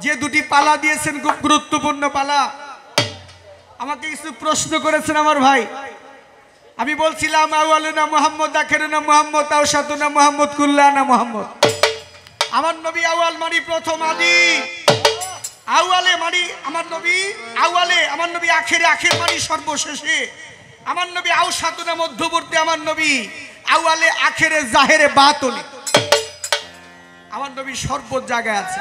যে দুটি পালা দিয়েছেন খুব গুরুত্বপূর্ণ পালা। আমাকে কিছু প্রশ্ন করেছেন আমার ভাই। আমি বলছিলাম আউয়ালুনা মুহাম্মদ, আখিরুনা মুহাম্মদ, আওসাতুনা মুহাম্মদ, কুল্লানা মুহাম্মদ। আমার নবী আউয়াল মানে প্রথম, আদি। আউয়ালে মানে আমার নবী, আউয়ালে আমার নবী, আখিরে আখির মানে সর্বশেষে। আমার নবী আওসাতুনা মধ্যবর্তী, আমার নবী আউয়ালে আখিরে জাহেরে বাতনি। আমার নবী সর্ব জায়গায় আছে।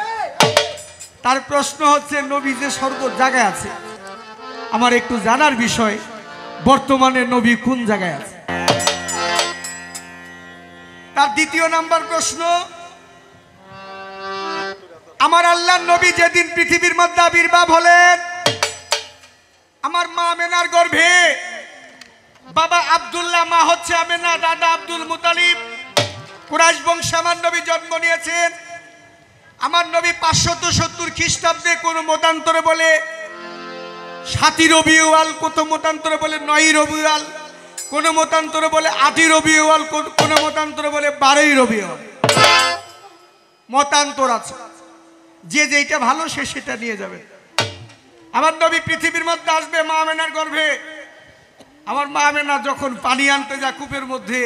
তার প্রশ্ন হচ্ছে নবী যে সর্ব জায়গায় আছে, আমার একটু জানার বিষয়, বর্তমানে নবী কোন জায়গায় আছে? তার দ্বিতীয় নাম্বার প্রশ্ন, আমার আল্লাহর নবী যেদিন পৃথিবীর মধ্যে আবির্ভাব হলেন, আমার মা আমেনার গর্ভে, বাবা আব্দুল্লাহ, মা হচ্ছে আমেনা, দাদা আব্দুল মুতালিব, কুরাইশ বংশে আমার নবী জন্ম নিয়েছেন। আমার নবী 570 খ্রিস্টাব্দে কোন মতান্তরে বলে 7 রবিউল, কত মতান্তরে বলে 9 রবিউল, কোন মতান্তরে বলে 8 রবিউল, কোন মতান্তরে বলে 12 রবিউল। মতান্তর আছে, যে যেটা ভালো সে সেটা নিয়ে যাবে। আমার নবী পৃথিবীর মধ্যে আসবে মা আমেনার গর্ভে। আমার মা আমেনা যখন পানি আনতে যায় কূপের মধ্যে,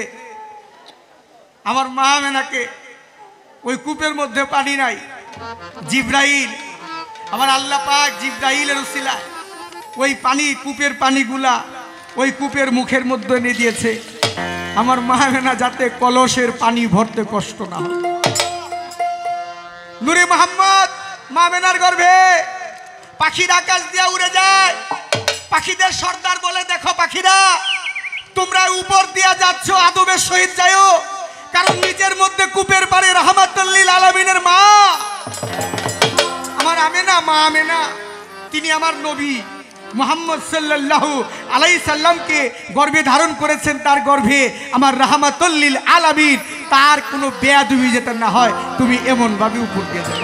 আমার মা আমেনাকে ওই কূপের মধ্যে পানি নাই, জিব্রাইল, আমার আল্লাহ পাক জিব্রাইলের উসিলায় ওই পানি, কূপের পানিগুলা ওই কূপের মুখের মধ্যে এনে দিয়েছে আমার মা আমেনা, যাতে কলসের পানি ভরতে কষ্ট না হয়। নূরে মুহাম্মদ মা আমেনার গর্ভে। পাখির আকাশ দিয়ে উড়ে যায়, পাখিদের সর্দার বলে, দেখো পাখিরা, তোমরা উপর দিয়া যাচ্ছ, আদবের সহিত যাও, কারণ নিজের মধ্যে কূপের পাড়ে রাহমাতুল লিল আলামিনের মা আমার আমেনা, মা আমেনা, তিনি আমার নবী মুহাম্মদ সাল্লাল্লাহু আলাইহি সাল্লামকে গর্ভে ধারণ করেছেন। তার গর্ভে আমার রাহমাতুল লিল আলামিন, তার কোনো বেয়াদবি যেটা না হয়, তুমি এমন ভাবে উপর দিয়ে যাও।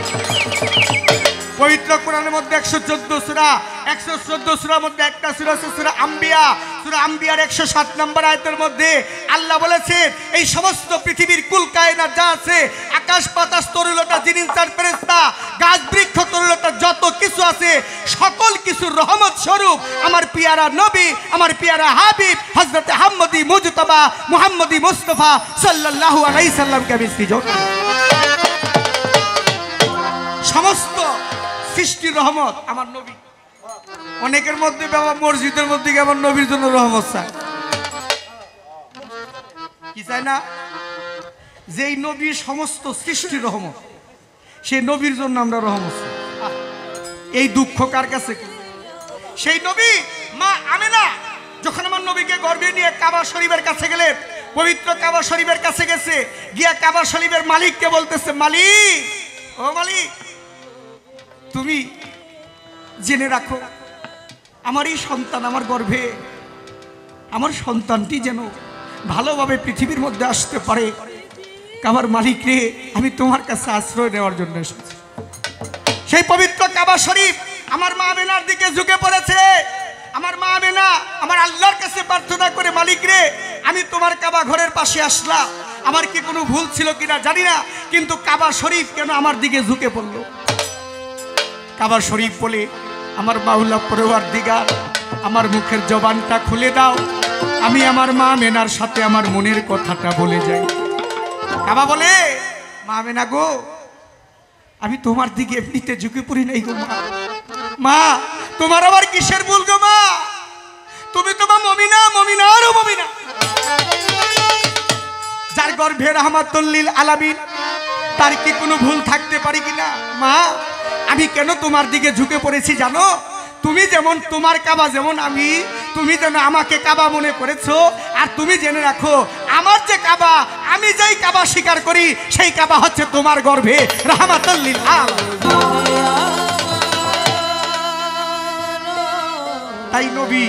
পবিত্র কোরআনের মধ্যে 114 সূরা, 114 সূরার মধ্যে একটা সূরা আছে সূরা আম্বিয়া। সূরা আম্বিয়ার 107 নম্বর আয়াতের মধ্যে আল্লাহ বলেছেন, এই সমস্ত পৃথিবীর কুল কায়নাত যা আছে, আকাশ বাতাস, তরুলতা, জিনিনসার ফেরেশতা, গাছ বৃক্ষ, তরুলতা, যত কিছু আছে, সকল কিছুর রহমত স্বরূপ আমার পিয়ারা নবী, আমার পিয়ারা হাবিব হযরত আহমদী মুজতবা মুহাম্মদী মুস্তাফা সাল্লাল্লাহু আলাইহি সাল্লামকে আমি সৃজন। সমস্ত সৃষ্টির রহমত আমার নবী। অনেকের মধ্যে বাবা মসজিদের মধ্যে আমার নবীর জন্য রহমত চায়, কি চায় না? যেই নবী সমস্ত সৃষ্টির রহমত, সেই নবীর জন্য আমরা রহমত চাই। এই দুঃখ কার কাছে? সেই নবী মা আমেনা যখন আমার নবীকে গর্ভে নিয়ে কাবা শরীফের কাছে গেলেন, পবিত্র কাবা শরীফের কাছে গেছে, গিয়া কাবা শরীফের মালিককে বলতেছে, মালিক, ও মালিক, তুমি জেনে রাখো, আমার এই সন্তান আমার গর্ভে, আমার সন্তানটি যেন ভালোভাবে পৃথিবীর মধ্যে আসতে পারে। কাবার মালিক রে, আমি তোমার কাছে আশ্রয় নেওয়ার জন্য এসেছি। সেই পবিত্র কাবা শরীফ আমার মা আমেনার দিকে ঝুঁকে পড়েছে। আমার মা আমেনা আমার আল্লাহর কাছে প্রার্থনা করে, মালিক রে, আমি তোমার কাবা ঘরের পাশে আসলাম, আমার কি কোনো ভুল ছিল কিনা জানি না, কিন্তু কাবা শরীফ কেন আমার দিকে ঝুঁকে পড়লো? কাবা শরীফ বলে, আমার মাওলা পরওয়ারদিগার, আমার মুখের জবানটা খুলে দাও, আমি আমার মা আমেনার সাথে আমার মনের কথাটা বলে যাই। কাবা বলে, মা আমেনা গো, আমি তোমার দিকে এমনিতে ঝুঁকে পড়ি নাই গো মা। মা, তোমার আবার কিসের ভুল গো মা? তুমি তো মা মুমিনা, মুমিনা আরো মুমিনা, যার গর্ভে রাহমাতুল লিল আলামিন, তার কি কোনো ভুল থাকতে পারে কিনা? মা, আমি কেন তোমার দিকে ঝুঁকে পড়েছি জানো? তুমি যেমন তোমার কাবা, যেমন আমি, তুমি যেন আমাকে কাবা মনে করেছো, আর তুমি জেনে রাখো, আমার যে কাবা, আমি যেই কাবা স্বীকার করি, সেই কাবা হচ্ছে তোমার গর্ভে রাহমাতুল লিল আলামিন। তাই নবী,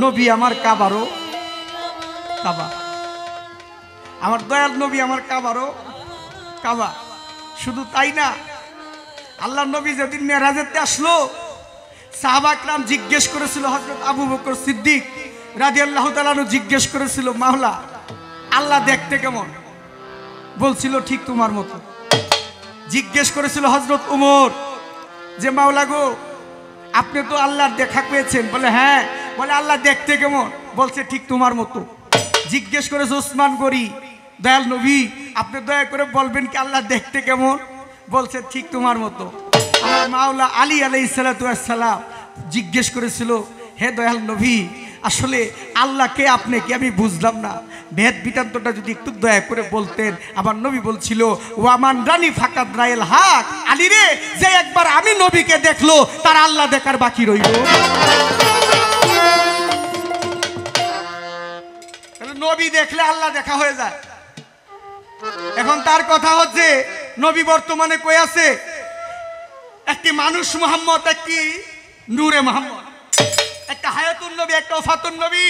নবী আমার কাবারও কাবা, আমার দয়াল নবী আমার কাবারও কাবা। শুধু তাই না, আল্লাহ নবী যেদিন মেরাজেতে আসলো, সাহাবা একরাম জিজ্ঞেস করেছিল, হযরত আবু বকর সিদ্দিক রাদিয়াল্লাহু তাআলা আনহু জিজ্ঞেস করেছিল, মাওলা, আল্লাহ দেখতে কেমন? বলছিল ঠিক তোমার মতো। জিজ্ঞেস করেছিল হযরত উমর যে মাওলা গো আপনি তো আল্লাহর দেখা পেয়েছেন? বলে হ্যাঁ। বলে আল্লাহ দেখতে কেমন? বলছে ঠিক তোমার মতো। জিজ্ঞেস করেছে উসমান গনি দয়াল নবী আপনি দয়া করে বলবেন কি আল্লাহ দেখতে কেমন? বলছে ঠিক তোমার মতো। আমার মাওলা আলী আলাইহিস সালাতু ওয়াস সালাম জিজ্ঞেস করেছিল হে দয়াল নবী আসলে আল্লাহকে আপনি কি আমি বুঝলাম না, ভেদ বিতান্তটা যদি একটু দয়া করে বলতেন। আমার নবী বলছিল ওয়ামান রানী ফাকাদ রাইল হক, আলী রে যে একবার আমি নবীকে দেখলো তার আল্লাহ দেখার বাকি রইল। নবী দেখলে আল্লাহ দেখা হয়ে যায়। এখন তার কথা হচ্ছে নবী বর্তমানে কই আছে? একটি মানুষ মুহাম্মদ, একটি নূরে মুহাম্মদ, একটা হায়াতুন নবী, একটা ওফাতুন নবী।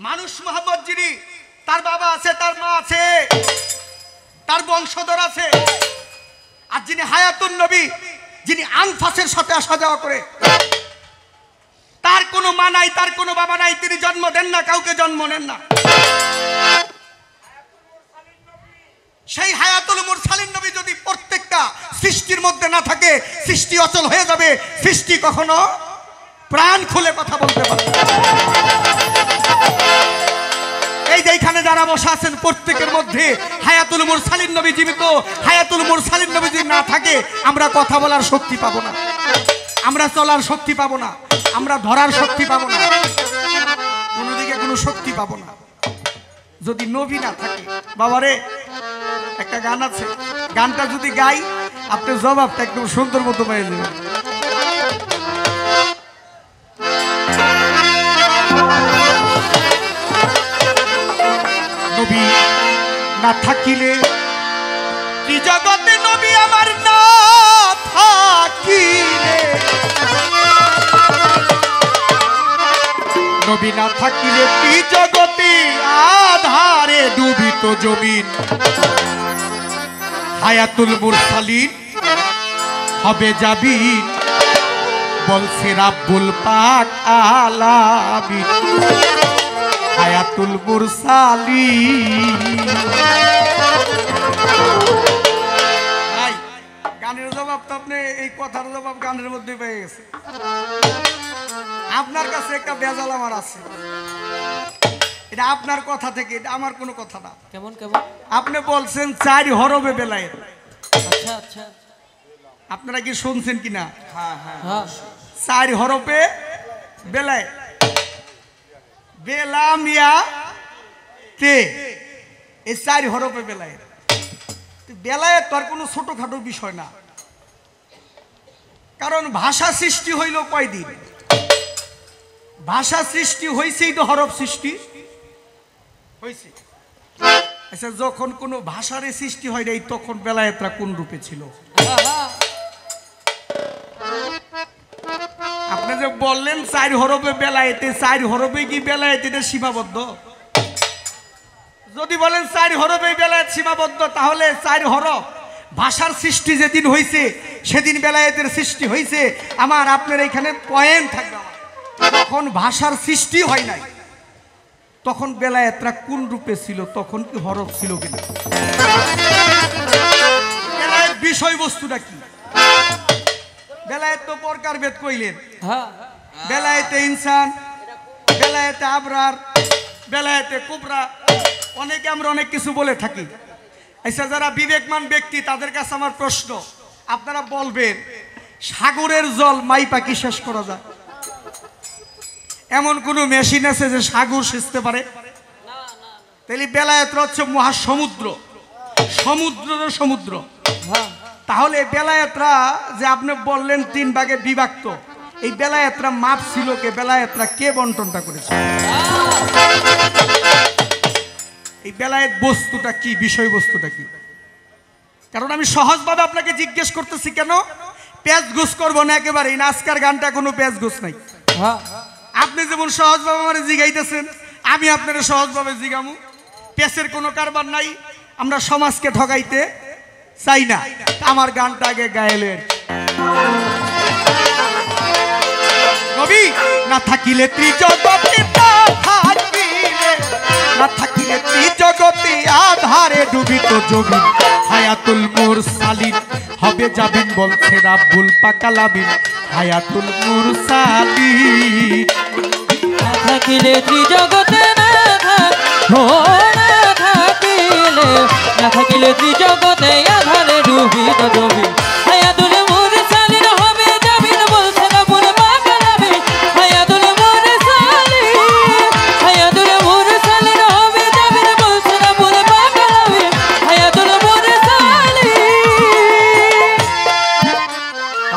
মানুষ মুহাম্মদ যিনি, তার বাবা আছে, তার মা আছে, তার বংশধর আছে। আর যিনি হায়াতুন নবী, যিনি আনফাসের সাথে আসা যাওয়া করে, তার কোনো মা নাই, তার কোনো বাবা নাই, তিনি জন্ম দেন না, কাউকে জন্ম নেন না। সেই হায়াতুল মুরসালিন নবী যদি প্রত্যেকটা সৃষ্টির মধ্যে না থাকে সৃষ্টি অচল হয়ে যাবে। সৃষ্টি কখনো প্রাণ খুলে কথা বলতে পারে। এই যে এখানে যারা বসে আছেন প্রত্যেকের মধ্যে হায়াতুল মুরসালিন নবী জীবিত। হায়াতুল মুরসালিন নবী যদি না থাকে আমরা কথা বলার শক্তি পাবো না, আমরা চলার শক্তি পাবো না, আমরা ধরার শক্তি পাবো না, কোনো দিকে কোনো শক্তি পাবো না যদি নবী না থাকে। বাবারে একটা গান আছে, গানটা যদি গাই আপনি জবাবটা একদম সুন্দর মতো পেয়ে যাবেন। নবী না থাকিলে কি জগতে, নবী আমার না থাকিলে, নবী না থাকিলে কি জগতে আধারে ডুবিত জমিন। হায়াতুল মুরসালিন হবে যাবি বলছে রাব্বুল পাক আলামিন। হায়াতুল মুরসালিন। ভাই গানের জবাব তো আপনি এই কথার জবাব গানের মধ্যে পেয়ে গেছে। আপনার কাছে একটা বেজাল আমার আছে, এটা আপনার কথা থেকে, এটা আমার কোনো কথা না। কেমন কেমন? আপনি বলছেন 4 হরফে বেলায়েত। আচ্ছা আচ্ছা, আপনারা কি শুনছেন কিনা? হ্যাঁ হ্যাঁ, 4 হরফে বেলায়েত। বেলামিয়া তে, এই 4 হরফে বেলায়েত। বেলায়েত তো আর কোনো ছোটখাটো বিষয় না, কারণ ভাষা সৃষ্টি হইল কয়দিন? ভাষা সৃষ্টি হয়েছেই তো হরফ সৃষ্টি হয়েছে। আচ্ছা, যখন কোনো ভাষার সৃষ্টি হয় নাই তখন বেলায়েতরা কোন রূপে ছিল? আপনি যে বললেন 4 হরফে বেলায়েতে, 4 হরফে কি বেলায়েত এটা সীমাবদ্ধ? যদি বলেন 4 হরফে বেলায়েত সীমাবদ্ধ, তাহলে 4 হরফ ভাষার সৃষ্টি যেদিন হয়েছে সেদিন বেলায়েতের সৃষ্টি হয়েছে। আমার আপনার এখানে পয়েন্ট থাকবে, তখন ভাষার সৃষ্টি হয় নাই তখন বেলায়েতরা কোন রূপে ছিল, তখন কি হরফ ছিল কিনা? বেলায়েত বিষয়বস্তুটা কি? বেলায়েত তো প্রকার ভেদ কইলেন, বেলায়েতে ইনসান, বেলায়েতে আবরার, বেলায়েতে কুবরা, অনেকে আমরা অনেক কিছু বলে থাকি। আচ্ছা, যারা বিবেকমান ব্যক্তি তাদের কাছে আমার প্রশ্ন, আপনারা বলবেন সাগরের জল মাইপা কি শেষ করা যায়? এমন কোন মেশিন আছে যে সাগর সেচতে পারে? তাহলে বেলায়েতরা হচ্ছে মহাসমুদ্র, সমুদ্রের সমুদ্র। তাহলে বেলায়েতরা যে আপনি বললেন 3 ভাগে বিভক্ত, এই বেলায়েতরা মাপ ছিল কে? বেলায়েতরা কে বন্টনটা করেছে? এই বেলায়েত বস্তুটা কি, বিষয়বস্তুটা কি? কারণ আমি সহজভাবে আপনাকে জিজ্ঞেস করতেছি, কেন পেঁচ ঘুষ করবো না একেবারে। এই নাচকার গানটা কোনো পেঁচ ঘুষ নাই। আপনি যেমন সহজভাবে আমার জিগাইতেছেন, আমি আপনারা সহজভাবে জিগামু। পেঁচের কোনো কারবার নাই, আমরা সমাজকে ঠগাইতে চাই না। আমার গানটা আগে গাইলেন। নবী না থাকিলে ত্রিজগতে, না থাকিলে, না না থাকিলে ত্রিজগতে আধারে ডুবিত জমিন হায়াতুল মুরসালিন হবে যাবিন বলছে রাব্বুল পাক আলামিন হায়াতুল মুরসালিন না থাকিলে ত্রিজগতে না থাক ও না থাকিলে না থাকিলে ত্রিজগতে আধারে ডুবিত জমি হায়াতুল মুরসালিন হবে যাবিন বলছে রাব্বুল পাক আলামিন হায়াতুল মুরসালিন হায়াতুল মুরসালিন হবে যাবিন বলছে রাব্বুল পাক আলামিন হায়াতুল মুরসালিন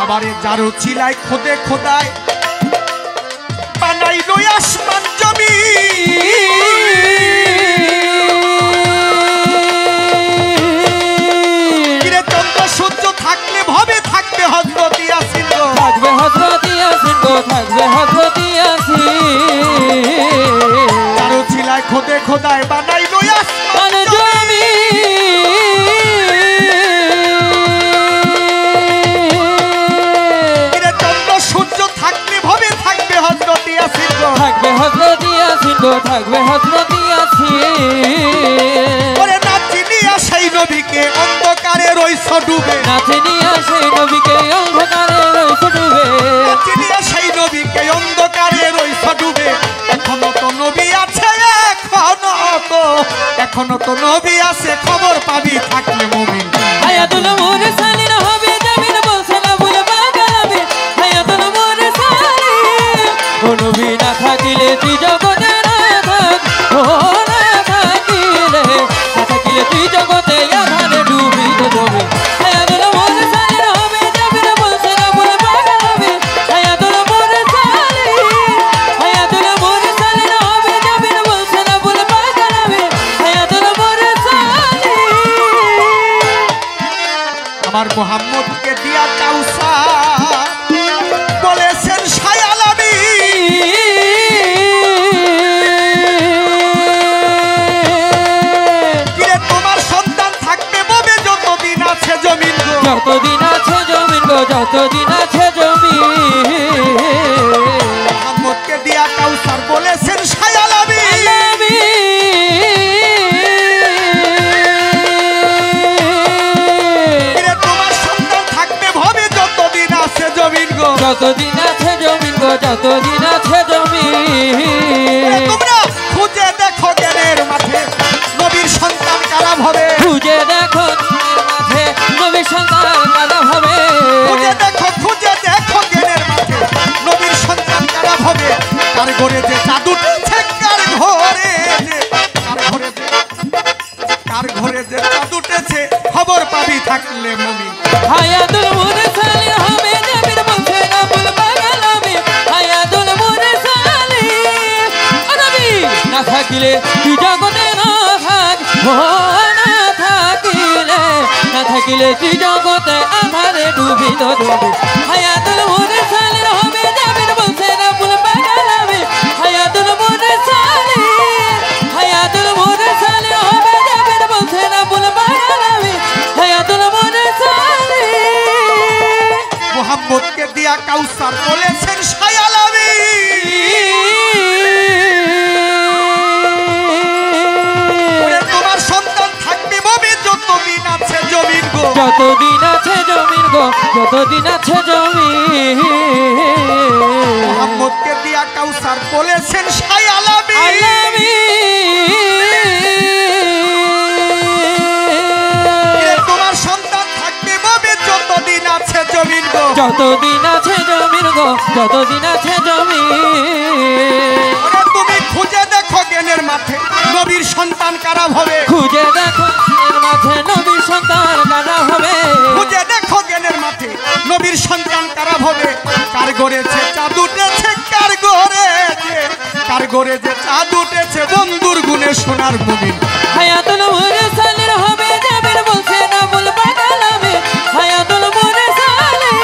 আবারে যারো চিলায় খোদে খোদায় বানাইলো আসমান জমি কিরে চন্দ্র সূর্য থাকলে ভবে থাকবে হযরত ইয়াসিন গো থাকবে হযরত ইয়াসিন গো থাকবে হযরত ইয়াসিন যারো চিলায় খোদে খোদায় বানাইলো আসমান জমি কিরে চন্দ্র সূর্য থাকলে ভবে থাকবে হযরত ইয়াসিন গো থাকবে হযরত ইয়াসিন গো থাকবে হযরত ইয়াসিন ওরে নাচিনিয়া সেই নবীকে অন্ধকারে রইছ ডুবে নাচে নিয়ে সেই নবীকে অন্ধকারে রয়েছে ডুবে নাচিনিয়া সেই নবীকে অন্ধকারে রইছ ডুবে এখনো তো নবী আছে এখনো তো নবী আছে খবর পাবি থাকলে মুমিন হায়াতুল মুরসালিন হবে যাবিন বলছে রাব্বুল পাক আলামিন হায়াতুল মুরসালিন ও নবী না থাকিলে ত্রিজগতে না থাক ও না থাকিলে ত্রিজগতে আধারে ডুবিত জমি হায়াতুল মুরসালিন হবে যাবিন বলছে রাব্বুল পাক আলামিন হায়াতুল মুরসালিন হায়াতুল মুরসালিন হবে যাবিন বলছে রাব্বুল পাক আলামিন হায়াতুল মুরসালিন আমার মুহাম্মদকে দিয়া কাউসার বলেছেন শায়াল আলী কিরে তোমার সন্তান থাকবে ববে যতদিন আছে জমিন গো যতদিন আছে জমিন গো যতদিন আছে জমিন মুহাম্মদকে দিয়া কাউসার বলেছেন শায়াল আলী কিরে তোমার সন্তান থাকবে ভবে যতদিন আছে জমিন গো যতদিন আছে জমিন গো যতদিন আছে জমিন তোমরা খুঁজে দেখো জ্ঞানের মাঠে নবীর সন্তান কারা হবে খুঁজে দেখো জ্ঞানের মাঝে নবীর সন্তান কারা হবে খুঁজে দেখো জ্ঞানের মাঠে নবীর সন্তান কারা হবে কার ঘরে যে জাদু উঠেছে কার ঘরে যে জাদু উঠেছে খবর পাবি থাকলে মুমিন হায়াতুল মুরসালিন হবে যাবিন বলছে রাব্বুল পাক আলামিন হায়াতুল মুরসালিন ও নবী না থাকিলে ত্রিজগতে না থাক ও না থাকিলে ত্রিজগতে আধারে ডুবিত জমি হায়াতুল মুরসালিন হবে যাবিন বলছে রাব্বুল পাক আলামিন হায়াতুল মুরসালিন হায়াতুল মুরসালিন হবে যাবিন বলছে রাব্বুল পাক আলামিন হায়াতুল মুরসালিন মুহাম্মদকে দিয়া কাউসার বলেছেন শায়াল আলী তোমার সন্তান থাকবে ববে যতদিন আছে জমিন গো যতদিন আছে জমিন গো যতদিন আছে জমিন মুহাম্মদকে দিয়া কাউসার বলেছেন শায়াল আলী তোমার সন্তান থাকবে ববে যতদিন আছে জমিন গো যতদিন আছে জমিন গো যতদিন আছে জমিন তুমি খুঁজে দেখো জ্ঞানের মাঠে নবীর সন্তান কারা হবে খুঁজে দেখো জ্ঞানের মাঝে নবীর সন্তান কারা হবে খুঁজে দেখো জ্ঞানের মাঠে নবীর সন্তান কারা হবে কার ঘরে যে চাঁদ উঠেছে কার ঘরে যে চাঁদ উঠেছে বন্ধুর গুণে সোনার মুমিন হায়াতুল মুরসালিন হবে যাবিন বলছে রাব্বুল পাক আলামিন হায়াতুল মুরসালিন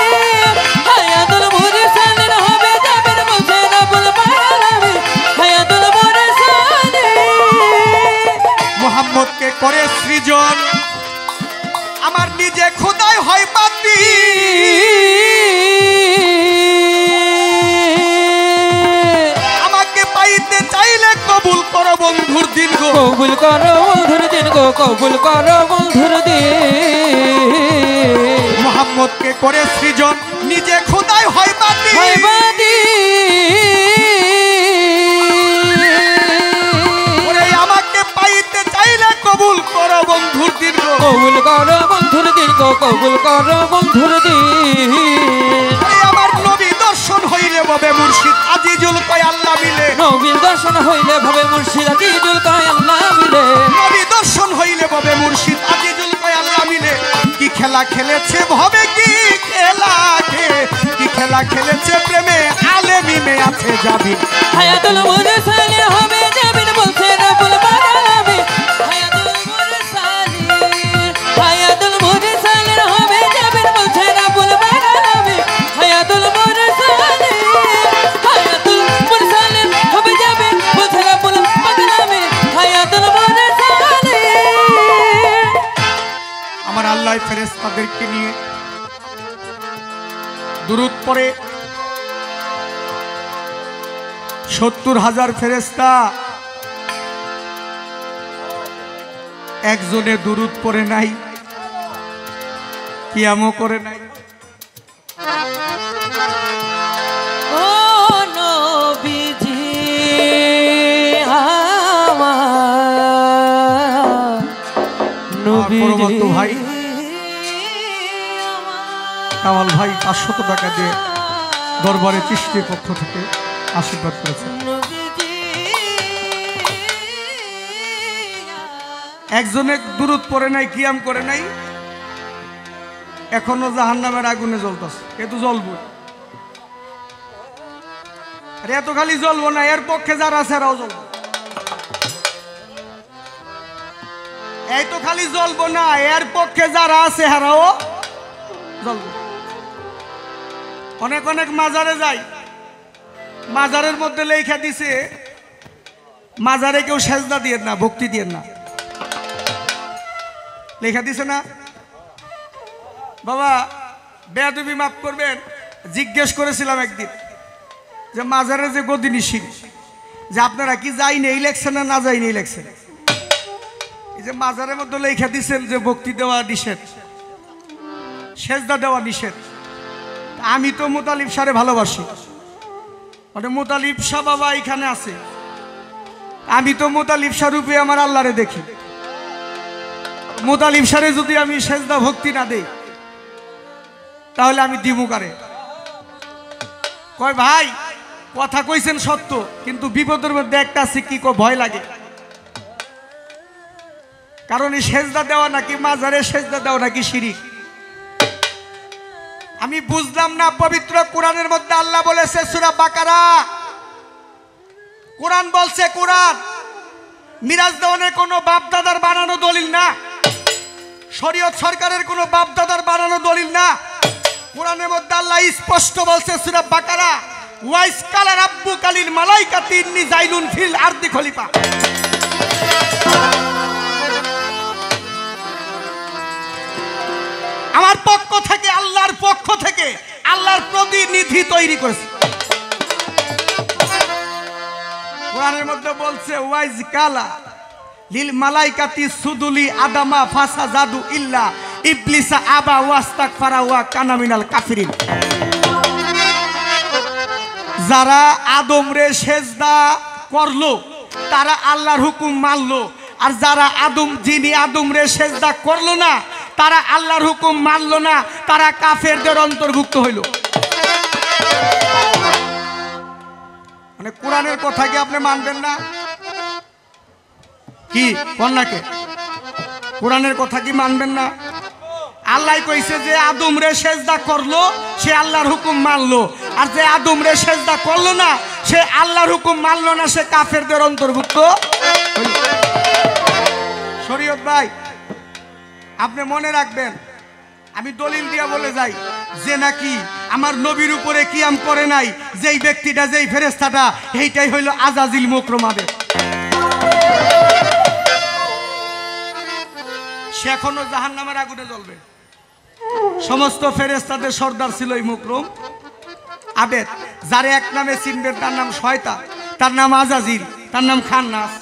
হায়াতুল মুরসালিন হবে যাবিন বলছে রাব্বুল পাক আলামিন হায়াতুল মুরসালিন মুহাম্মদকে করে সৃজন আমার নিজে খোদাই হয় বাতি আমাকে পাইতে চাইলে কবুল করো বন্ধুর দিন গো কবুল কর বন্ধুর দিন মোহাম্মদকে করে সৃজন নিজে খোদাই হয় বাদী হয় বাদী ওরে আমাকে পাইতে চাইলে কবুল করো বন্ধুর দিন গো কবুল কর বন্ধুর দিন গো কবুল কর বন্ধুর দিন আমার নবী দর্শন হইলে ববে মুর্শিদ আজিজুল কয় আল্লাহ মিলে নবীর দর্শন হইলে ভাবে মুর্শিদ আজিজুল কয় আল্লাহ মিলে নবী দর্শন হইলে ববে মুর্শিদ আজিজুল কয় আল্লাহ মিলে কি খেলা খেলেছে ভবে কি খেলা খেলেছে প্রেমে আলেমিনে আছে যাবি হায়াতুল মুরসালিন হবে যাবিন বলছে রাব্বুল আলামিন হায়াতুল মুরসালিন হবে যাবিন বলছে রাব্বুল আলামিন হায়াতুল মুরসালিন হবে যাবিন বলছে রাব্বুল আলামিন হায়াতুল মুরসালিন আমার আল্লাহ ফেরেশতাদেরকে নিয়ে দুরূদ পড়ে 70,000 ফেরেশতা একজনে দুরূদ পড়ে নাই কিয়ামও করে নাই ও নবীজি আমার নবীজি ভাই কামাল ভাই 500 টাকা দিয়ে দরবারে চিশতির পক্ষ থেকে আশীর্বাদ করেছে একজনে দুরূদ পড়ে নাই কিয়াম করে নাই এখনো জাহান্নামের আগুনে জ্বলতেছে এ তো জ্বলবো আরে এত খালি জ্বলবো না এর পক্ষে যারা আছে এরাও জ্বলবো এই তো খালি জ্বলবো না এর পক্ষে যারা আছে এরাও জ্বলবো অনেক অনেক মাজারে যাই মাজারের মধ্যে লেখা দিছে মাজারে কেউ সেজদা দিয়ে না ভক্তি দিয়ে না লেখা দিছে না বাবা বেয়াদবি মাফ করবেন জিজ্ঞেস করেছিলাম একদিন যে মাজারে যে গদি নিশিন যে আপনারা কি যাইনি ইলেকশন না যাইনি ইলেকশন এই যে মাজারের মধ্যে লেখা দিছেন যে ভক্তি দেওয়া নিষেধ সেজদা দেওয়া নিষেধ আমি তো মুতালিব সারে ভালোবাসি মানে মুতালিব শাহ বাবা এখানে আছে আমি তো মুতালিব শাহ রূপে আমার আল্লাহরে দেখি মুতালিব শাহরে যদি আমি সেজদা ভক্তি না দেই তাহলে আমি দিমু কারে কয় ভাই কথা কইছেন সত্য কিন্তু বিপদের মধ্যে একটা আছে কি ভয় লাগে কারণ এই সেজদা দেওয়া নাকি মাজারে সেজদা দেওয়া নাকি শিরিক আমি বুঝলাম না পবিত্র কোরআনের মধ্যে আল্লাহ বলেছে সূরা বাকারা কোরআন বলছে কোরআন মিরাজ দেওয়ানের কোনো বাপ দাদার বানানো দলিল না শরীয়ত সরকারের কোনো বাপ দাদার বানানো দলিল না কোরআনের মধ্যে আল্লাহ স্পষ্ট বলছে সূরা বাকারা ওয়াইস কালা রাব্বুকা লিল মালাইকাতি ইন্নী জাইলুন ফিল আরদি খলিফা আমার পক্ষ থেকে আল্লাহর পক্ষ থেকে আল্লাহর প্রতিনিধি তৈরি করেছে কোরআনের মধ্যে বলছে ওয়াইজ কালা লিল মালাইকাতি সুদুলি আদামা ফাসাজাদু ইল্লা ইবলিসা আবা ওয়াস্তাগফারা ওয়া কানা মিনাল কাফিরিন যারা আদমরে সেজদা করলো তারা আল্লাহর হুকুম মানলো আর যারা যিনি আদমরে সেজদা করলো না তারা আল্লাহর হুকুম মানলো না তারা কাফেরদের অন্তর্ভুক্ত হইল মানে কোরআনের কথা কি আপনি মানবেন না কি কন্যাকে কোরআনের কথা কি মানবেন না আল্লাহ কইছে যে আদমরে সেজদা করলো সে আল্লাহর হুকুম মানলো আর যে আদমরে সেজদা করলো না সে আল্লাহর হুকুম মানলো না সে কাফেরদের অন্তর্ভুক্ত হইল শরীয়ত ভাই আপনি মনে রাখবেন আমি দলিল দিয়া বলে যাই যে নাকি আমার নবীর উপরে কিয়াম করে নাই যেই ব্যক্তিটা যেই ফেরেশতাটা এইটাই হইল আজাজিল মুকরমাদের সে এখনো জাহান্নামের আগুনে জ্বলবে সমস্ত ফেরেশতাদের সর্দার ছিল এই মুকরম আবেদ যারে এক নামে চিনবেন তার নাম শয়তান তার নাম আজাজিল তার নাম খান্নাস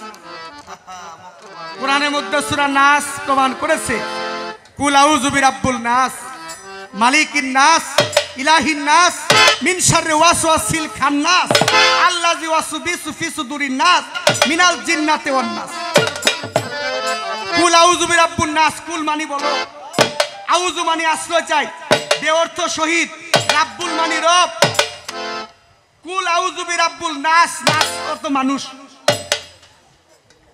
কোরআনের মধ্যে সূরা নাস প্রমাণ করেছে, কুল আউযু বিরাব্বুল নাস মালিকিন নাস ইলাহিন নাস মিন শাররি ওয়াসওয়াসিল খান্নাস আল্লাযী ওয়াসবিসু ফি সুদুরিন নাস মিনাল জিন্নাতি ওয়ান নাস। কুল আউযু বিরাব্বুন নাস, কুল মানি বলো, আউযু মানি আশ্রয় চাই, বে অর্থ শহীদ, রাব্বুল মানি রব। কুল আউযু বিরাব্বুল নাস, নাস অর্থ মানুষ।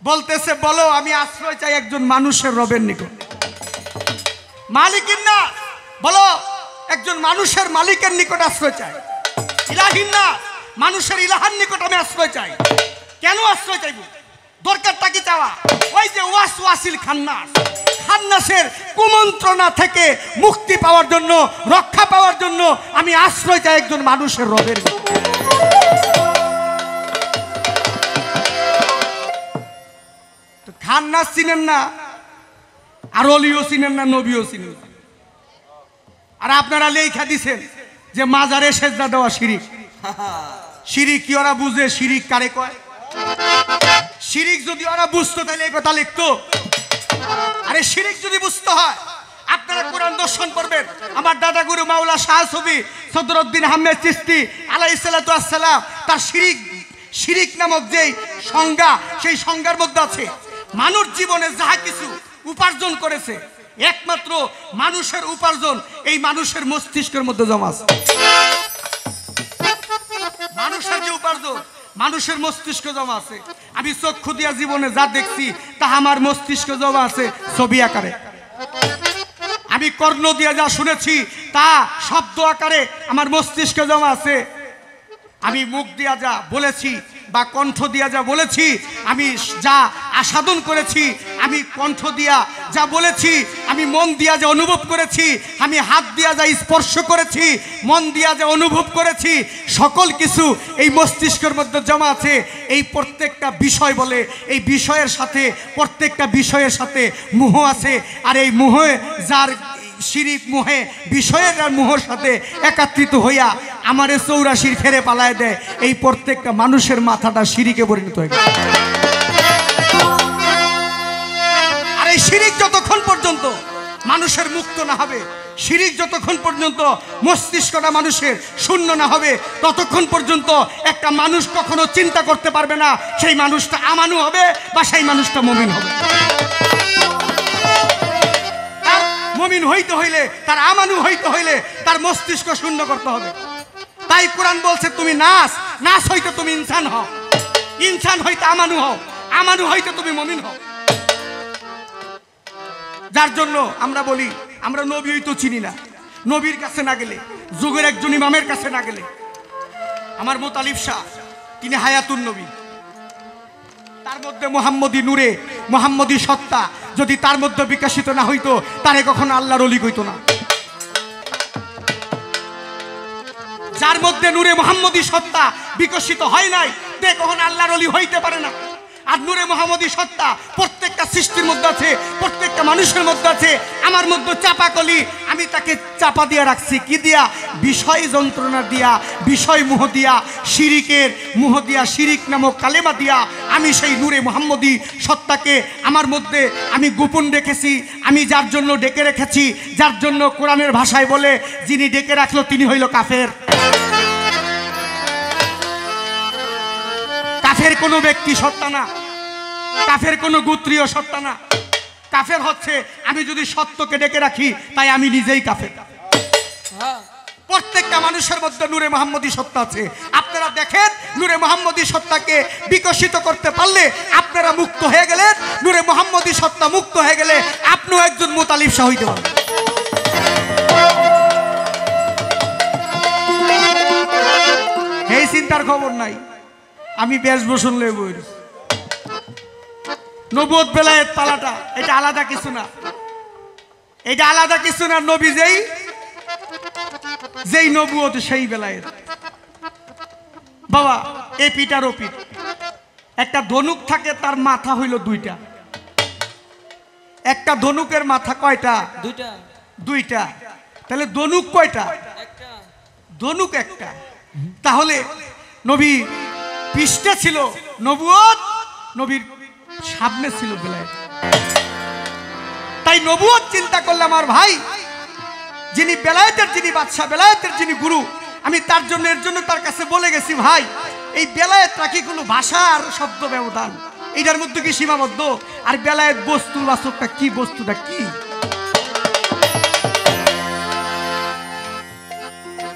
বলতেছে বলো আমি আশ্রয় চাই একজন মানুষের রবের নিকট। মালিকিন নাস, বলো একজন মানুষের মালিকের নিকট আশ্রয় চাই। ইলাহিন নাস, মানুষের ইলাহার নিকট আমি আশ্রয় চাই। কেন আশ্রয় চাইব? দরকারটা কি চাওয়া? ওই যে ওয়াসওয়াসিল খান্নাস, খান্নাসের কুমন্ত্রণা থেকে মুক্তি পাওয়ার জন্য, রক্ষা পাওয়ার জন্য আমি আশ্রয় চাই একজন মানুষের রবের নিকট। খান্নাস চিনেন না, আর অলিও চিনেন না, নবীও চিনেন না। আর আপনারা লেখা দিছেন যে মাজারে সেজদা দেওয়া শিরিক। শিরিক কি ওরা বুঝে? শিরিক কারে কয়? শিরিক যদি ওরা বুঝতো তাহলে এই কথা লিখতো। আরে শিরিক যদি বুঝতে হয় আপনারা কোরআন দর্শন করবেন। আমার দাদা গুরু মাওলা শাহ সুফি সদরুদ্দিন আহমেদ চিশতি আলাইহিস সালাতু ওয়াস সালাম তার শিরিক নামক যেই সংজ্ঞা, সেই সংজ্ঞার মধ্যে আছে মানুষ জীবনে যাহা কিছু উপার্জন করেছে একমাত্র মানুষের উপার্জন এই মানুষের মস্তিষ্কের মধ্যে জমা আছে। মানুষের যে উপার্জন মানুষের মস্তিষ্ক জমা আছে। আমি চক্ষু দিয়া জীবনে যা দেখছি তা আমার মস্তিষ্ক জমা আছে ছবি আকারে। আমি কর্ণ দিয়া যা শুনেছি তা শব্দ আকারে আমার মস্তিষ্কে জমা আছে। আমি মুখ দিয়া যা বলেছি বা কণ্ঠ দিয়া যা বলেছি, আমি যা আস্বাদন করেছি, আমি কণ্ঠ দিয়া যা বলেছি, আমি মন দিয়া যা অনুভব করেছি, আমি হাত দিয়া যা স্পর্শ করেছি, মন দিয়া যা অনুভব করেছি, সকল কিছু এই মস্তিষ্কের মধ্যে জমা আছে। এই প্রত্যেকটা বিষয় বলে এই বিষয়ের সাথে, প্রত্যেকটা বিষয়ের সাথে মোহ আছে। আর এই মোহে যার শিরিক মোহে বিষয়ের আর মোহর সাথে একাত্রিত হইয়া আমারে 84 ফেরে পালায় দেয়। এই প্রত্যেকটা মানুষের মাথাটা শিরিকে পরিণত হয়ে গেছে। আর এই শিরিক যতক্ষণ পর্যন্ত মানুষের মুক্ত না হবে, শিরিক যতক্ষণ পর্যন্ত মস্তিষ্কটা মানুষের শূন্য না হবে, ততক্ষণ পর্যন্ত একটা মানুষ কখনো চিন্তা করতে পারবে না সেই মানুষটা আমানু হবে বা সেই মানুষটা মুমিন হবে। মুমিন হইতে হইলে, তার আমানু হইতে হইলে তার মস্তিষ্ক শূন্য করতে হবে। তাই কোরআন বলছে তুমি নাস, নাস হইতে তুমি ইনসান হও, ইনসান হইতে আমানু হও, আমানু হইতে তুমি মুমিন হও। যার জন্য আমরা বলি আমরা নবী তো চিনি না। নবীর কাছে না গেলে, যুগের একজন ইমামের কাছে না গেলে, আমার মুতালিব শাহ তিনি হায়াতুন নবী, তার মধ্যে মুহাম্মদী নূরে, মুহাম্মদী সত্তা যদি তার মধ্যে বিকশিত না হইতো তারে কখনো আল্লাহর ওলি কইতো না। যার মধ্যে নূরে মুহাম্মদী সত্তা বিকশিত হয় নাই তে কখনো আল্লাহর ওলি হইতে পারে না। আর নূরে মুহাম্মদী সত্তা প্রত্যেকটা সৃষ্টির মধ্যে আছে, প্রত্যেকটা মানুষের মধ্যে আছে। আমার মধ্যে চাপা কলি, আমি তাকে চাপা দিয়ে রাখছি কি দিয়া? বিষয় যন্ত্রণা দিয়া, বিষয় মোহ দিয়া, শিরিকের মোহ দিয়া, শিরিক নামক কালেমা দিয়া আমি সেই নূরে মুহাম্মদী সত্তাকে আমার মধ্যে আমি গোপন রেখেছি। আমি যার জন্য ডেকে রেখেছি, যার জন্য কোরআনের ভাষায় বলে যিনি ডেকে রাখলো তিনি হইল কাফের। কাফের কোনো ব্যক্তি সত্তা না, কাফের কোনো গোত্রীয় সত্তা না। কাফের হচ্ছে আমি যদি সত্যকে ডেকে রাখি তাই আমি নিজেই কাফের। প্রত্যেকটা মানুষের মধ্যে নূরে মুহাম্মদী সত্তা আছে। আপনারা দেখেন নূরে মুহাম্মদী সত্তাকে বিকশিত করতে পারলে আপনারা মুক্ত হয়ে গেলেন। নূরে মুহাম্মদী সত্তা মুক্ত হয়ে গেলে আপনিও একজন মুতালিব শাহ হইতে পারবেন। এই চিন্তার খবর নাই, আমি বেশ বসন লয়ে বই। নবুয়ত বেলায়েত পালাটা এটা আলাদা কিছু না, এটা আলাদা কিছু না। নবী যেই নবুয়ত সেই বেলায়েত। বাবা এ পিঠ আর ও পিঠ, একটা ধনুক থাকে তার মাথা হইল দুইটা। একটা ধনুকের মাথা কয়টা? দুইটা। দুইটা। তাহলে ধনুক কয়টা? একটা। ধনুক একটা। তাহলে নবী পৃষ্ঠে ছিল নবুয়ত, নবীর সামনে ছিল বেলায়েত। তাই নবুয়ত চিন্তা করলে আমার ভাই, যিনি বেলায়েতের, যিনি বাদশাহ, বেলায়েতের যিনি গুরু, আমি তার জন্য এর জন্য তার কাছে বলে গেছি, ভাই এই বেলায়েতটা কি কোনো ভাষা আর শব্দ ব্যবধান, এইটার মধ্যে কি সীমাবদ্ধ? আর বেলায়েত বস্তু বাস্তবটা কি, বস্তুটা কি?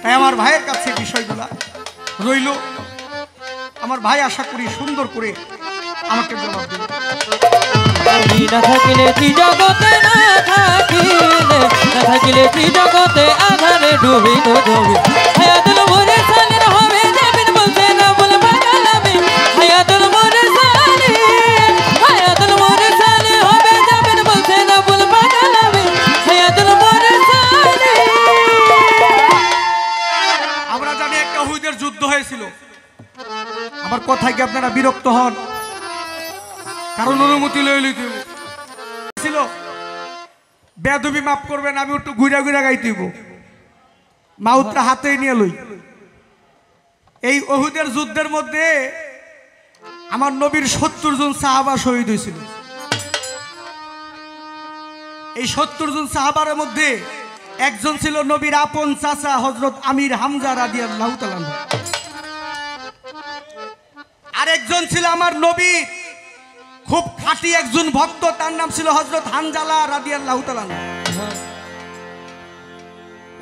তাই আমার ভাইয়ের কাছে বিষয়গুলা রইল। আমার ভাই আশা করি সুন্দর করে আমাকে জবাব দেবে। তুমি না থাকিলে ত্রিজগতে, না থাকিলে ত্রিজগতে আধারে ডুবিত ডুবি। হায়াতুল মুরসালিন হবে যাবেন বলছে না বল বাগালামি। হায়াতুল মুরসালিন, হায়াতুল মুরসালিন হবে যাবেন বলছে না বল বাগালামি। হায়াতুল মুরসালিন। আমরা জানি একটা উহুদের যুদ্ধ হয়েছিল। আমার কথায় কি আপনারা বিরক্ত হন? কারণ অনুমতি ছিল, বেদবি মাফ করবেন, আমি একটু ঘুরা ঘুরা গাইতেইব, মাউতটা হাতে নিয়ে লই। এই উহুদের যুদ্ধের মধ্যে আমার নবীর 70 জন সাহাবা শহীদ হয়েছিল। এই 70 জন সাহাবার মধ্যে একজন ছিল নবীর আপন চাচা হযরত আমির হামজা রাদিয়াল্লাহু তাআলা। আর একজন ছিল আমার নবীর খুব খাঁটি একজন ভক্ত, তার নাম ছিল হযরত হানজালা রাদিয়াল্লাহু তাআলা।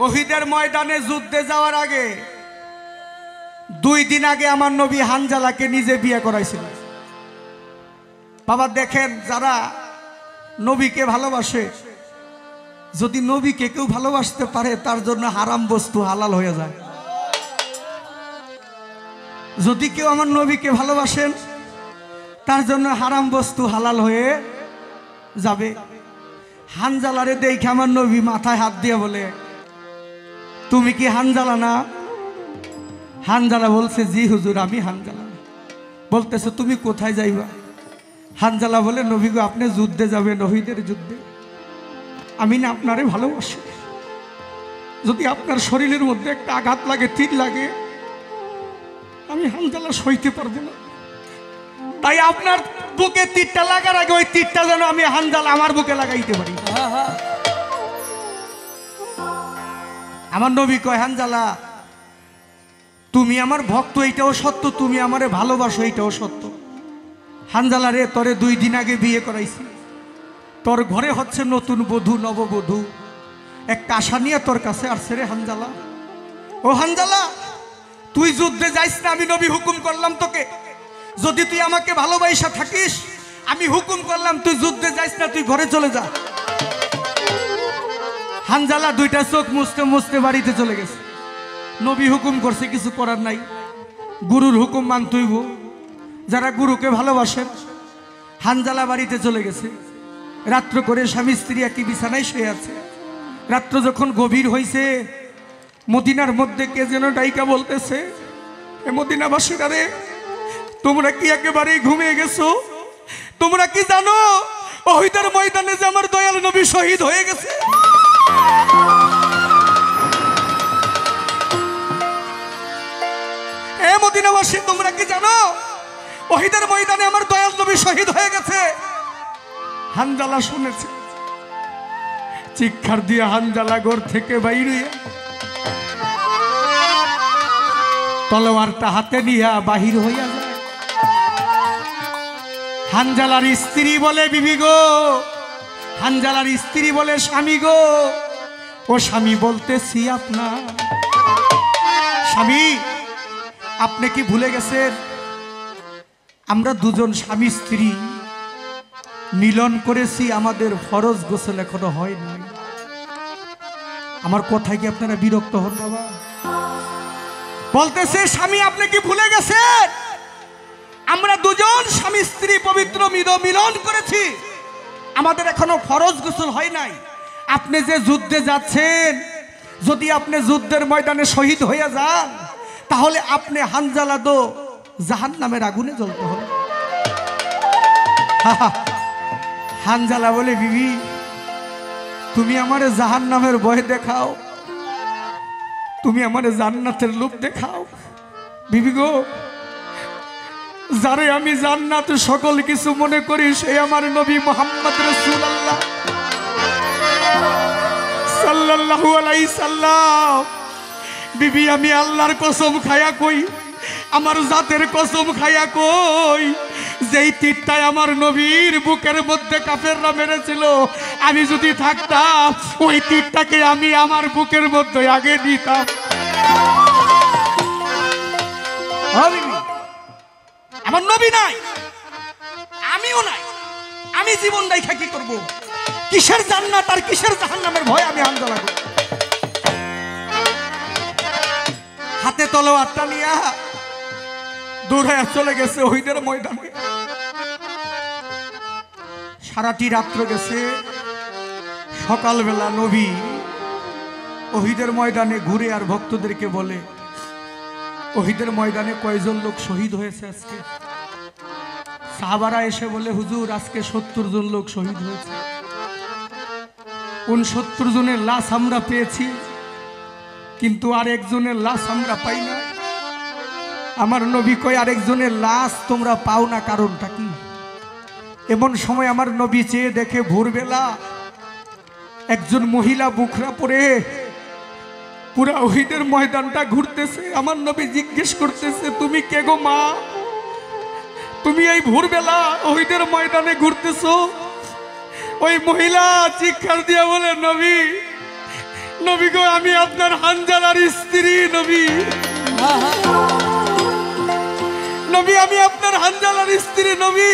উহুদের ময়দানে যুদ্ধে যাওয়ার আগে 2 দিন আগে আমার নবী হানজালাকে নিজে বিয়ে করাইছিল। বাবা দেখেন, যারা নবীকে ভালোবাসে, যদি নবীকে কেউ ভালোবাসতে পারে তার জন্য হারাম বস্তু হালাল হয়ে যায়। যদি কেউ আমার নবীকে ভালোবাসেন তার জন্য হারাম বস্তু হালাল হয়ে যাবে। হানজালারে দেখে আমার নবী মাথায় হাত দিয়ে বলে, তুমি কি হানজালা না? হানজালা বলছে, জি হুজুর আমি হানজালা। বলতেছে, তুমি কোথায় যাইবা? হানজালা বলে, নবী গো আপনি যুদ্ধে যাবেন, উহুদের যুদ্ধে। আমি না আপনারে ভালোবাসি, যদি আপনার শরীরের মধ্যে একটা আঘাত লাগে, তীর লাগে, আমি হানজালা সইতে পারবো না। তাই আপনার বুকে তীরটা লাগার আগে ওই তীরটা যেন আমি হানজালা আমার বুকে লাগাইতে পারি। আমার নবী কয়, হানজালা তুমি আমার ভক্ত, এইটাও সত্য, তুমি আমারে ভালোবাসো, এইটাও সত্য। হানজালা রে, তোরে 2 দিন আগে বিয়ে করাইছি, তোর ঘরে হচ্ছে নতুন বধূ, নববধূ, একটা আশা নিয়ে তোর কাছে আসছে রে হানজালা। ও হানজালা, তুই যুদ্ধে যাইস না, আমি নবী হুকুম করলাম তোকে, যদি তুই আমাকে ভালোবাসা থাকিস, আমি হুকুম করলাম তুই যুদ্ধে যাইস না, তুই ঘরে চলে যা। হানজালা 2টা চোখ মুছতে মুছতে বাড়িতে চলে গেছে। নবী হুকুম করছে, কিছু করার নাই, গুরুর হুকুম মানতেইব, যারা গুরুকে ভালোবাসেন। হানজালা বাড়িতে চলে গেছে। রাত্র করে স্বামী স্ত্রী একই বিছানায় শুয়ে আছে। রাত্র যখন গভীর হয়েছে, মদিনার মধ্যে কে যেন ডাইকা বলতেছে, এ মদিনাবাসীরা রে, তোমরা কি একেবারেই ঘুমিয়ে গেছো? তোমরা কি জানো উহুদের ময়দানে যে আমার দয়াল নবী শহীদ হয়ে গেছে? এ মদিনাবাসী, তোমরা কি জানো উহুদের ময়দানে আমার দয়াল নবী শহীদ হয়ে গেছে? হানজালা শুনেছে, চিৎকার দিয়ে হানজালা ঘর থেকে বাইরে তলোয়ারটা হাতে নিয়ে বাহির হইয়া যায়। হানজালার স্ত্রী বলে, বিবি গো, হানজালার স্ত্রী বলে, স্বামী গো। ও স্বামী বলতেছি, আপনার স্বামী, আপনি কি ভুলে গেছেন আমরা দুজন স্বামী স্ত্রী মিলন করেছি, আমাদের ফরজ গোসল এখনো হয় নাই। আমার কথায় কি আপনারা বিরক্ত হন বাবা? বলতেছে, স্বামী আপনি কি ভুলে গেছেন আমরা দুজন স্বামী স্ত্রী পবিত্র মিলন করেছি, আমাদের এখনো ফরজ গোসল হয় নাই। আপনি যে যুদ্ধে যাচ্ছেন, যদি আপনি যুদ্ধের ময়দানে শহীদ হয়ে যান, তাহলে আপনি হানজালা দো জাহান্নামের আগুনে জ্বলতে হবে। হানজালা বলে, বিবি তুমি আমারে জাহান্নামের ভয় দেখাও, তুমি আমারে জান্নাতের লোভ দেখাও। বিবি গো, যারে আমি জান্নাত সকল কিছু মনে করি সে আমার নবী মুহাম্মদ রাসূলুল্লাহ সাল্লাল্লাহু আলাইহি সাল্লাম। বিবি আমি আল্লাহর কসম খায়া কই, আমার জাতের কসম খায়া কই, যেই তীরটাই আমার নবীর বুকের মধ্যে কাফেররা মেরেছিল, আমি যদি থাকতাম ওই তীরটাকে আমি আমার বুকের মধ্যে আগে দিতাম। আমার নবী নাই, আমিও নাই, আমি জীবন দেখা কি করব? কিসের জান্নাত আর কিসের জাহান্নামের ভয় আমি হানজালা করি। হাতে তলোয়ারটা নিয়া দৌড়ায় চলে গেছে ওহিদের ময়দানে। সারাটি রাত্র গেছে, সকালবেলা নবী ওহিদের ময়দানে ঘুরে আর ভক্তদেরকে বলে, ওহিদের ময়দানে কয়জন লোক শহীদ হয়েছে আজকে? সাহাবারা এসে বলে, হুজুর আজকে 70 জন লোক শহীদ হয়েছে। 69 জনের লাশ আমরা পেয়েছি, কিন্তু আরেকজনের লাশ আমরা পাই না। আমার নবী কয়, আরেকজনের লাশ তোমরা পাও না, কারণটা কি? এমন সময় আমার নবী চেয়ে দেখে ভোরবেলা একজন মহিলা বুকরা পরে পুরা ওহিদের ময়দানটা ঘুরতেছে। আমার নবী জিজ্ঞেস করতেছে, তুমি কে গো মা? তুমি এই ভোরবেলা ওহিদের ময়দানে ঘুরতেছো? ওই মহিলা চিৎকার দিয়া বলে, নবী, নবী গো আমি আপনার হানজালার স্ত্রী। নবী, নবী আমি আপনার হানজালার স্ত্রী। নবী,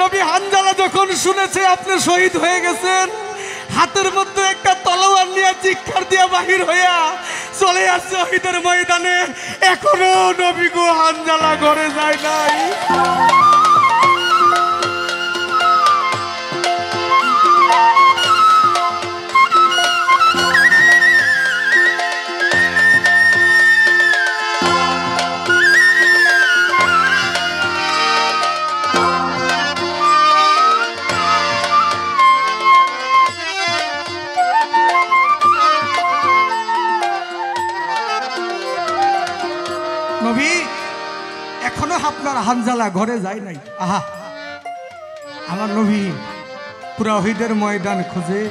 নবী হানজালা যখন শুনেছে আপনি শহীদ হয়ে গেছেন, হাতের মধ্যে একটা তলোয়ার নিয়ে চিৎকার দিয়া বাহির হইয়া চলে আসছে শহীদের ময়দানে। এখনো নবী গো হানজালা ঘরে যায় নাই। নবী এখনো আপনার হানজালা ঘরে যায় নাই। আহা, আমার নবী পুরা ওহিদের ময়দান খোঁজে,